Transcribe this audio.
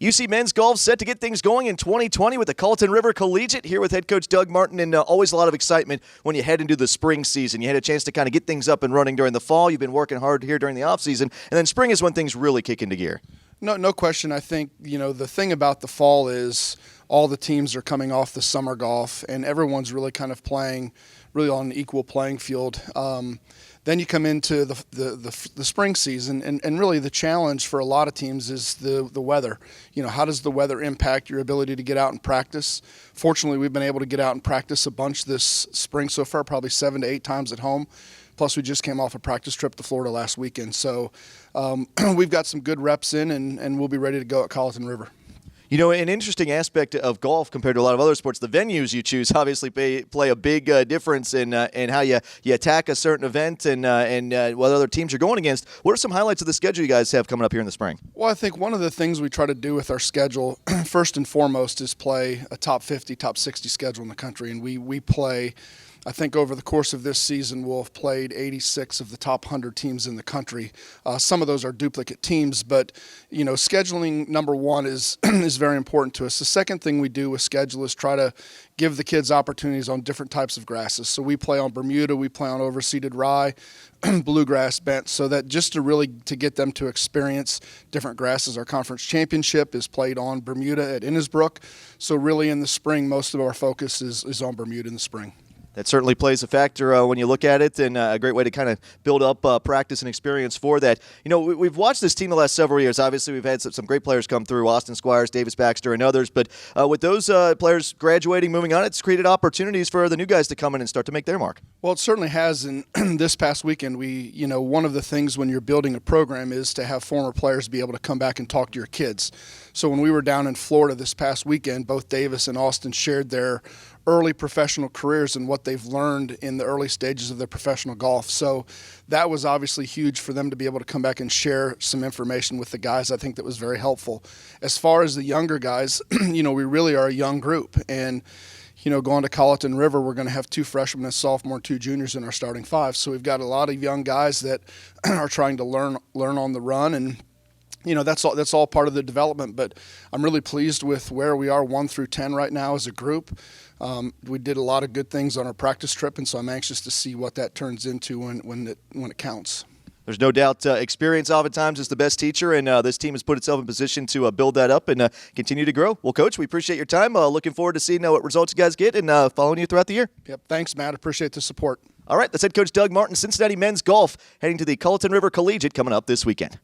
UC men's golf set to get things going in 2020 with the Colleton River Collegiate, here with head coach Doug Martin, and always a lot of excitement when you head into the spring season. You had a chance to kind of get things up and running during the fall. You've been working hard here during the off season, and then spring is when things really kick into gear. No question. I think, the thing about the fall is all the teams are coming off the summer golf, and everyone's really kind of playing really on an equal playing field. Then you come into the spring season, and really the challenge for a lot of teams is the weather. How does the weather impact your ability to get out and practice? Fortunately, we've been able to get out and practice a bunch this spring so far, probably 7 to 8 times at home. Plus, we just came off a practice trip to Florida last weekend. So we've got some good reps in, and we'll be ready to go at Colleton River. An interesting aspect of golf compared to a lot of other sports, the venues you choose obviously play a big difference in how you attack a certain event and what other teams you're going against. What are some highlights of the schedule you guys have coming up here in the spring? Well, I think one of the things we try to do with our schedule, first and foremost, is play a top 50, top 60 schedule in the country. And we play, I think over the course of this season, we'll have played 86 of the top 100 teams in the country. Some of those are duplicate teams, but scheduling, number one, is very important to us. The second thing we do with schedule is try to give the kids opportunities on different types of grasses. So we play on Bermuda, we play on overseeded rye, bluegrass, bent, so that just to get them to experience different grasses. Our conference championship is played on Bermuda at Innisbrook. So really in the spring, most of our focus is on Bermuda in the spring. That certainly plays a factor when you look at it, and a great way to kind of build up practice and experience for that. We've watched this team the last several years. Obviously, we've had some great players come through, Austin Squires, Davis Baxter, and others. But with those players graduating, moving on, it's created opportunities for the new guys to come in and start to make their mark. Well, it certainly has. And this past weekend, one of the things when you're building a program is to have former players be able to come back and talk to your kids. So when we were down in Florida this past weekend, both Davis and Austin shared their early professional careers and what they've learned in the early stages of their professional golf. So that was obviously huge for them to be able to come back and share some information with the guys. I think that was very helpful. As far as the younger guys, we really are a young group. And going to Colleton River, we're going to have 2 freshmen, a sophomore, 2 juniors in our starting 5. So we've got a lot of young guys that are trying to learn on the run, and that's all part of the development. But I'm really pleased with where we are 1 through 10 right now as a group. We did a lot of good things on our practice trip, and so I'm anxious to see what that turns into when it counts. There's no doubt experience oftentimes is the best teacher, and this team has put itself in position to build that up and continue to grow. Well, Coach, we appreciate your time. Looking forward to seeing what results you guys get and following you throughout the year. Yep, thanks, Matt. Appreciate the support. All right, that's head coach Doug Martin, Cincinnati men's golf, heading to the Colleton River Collegiate coming up this weekend.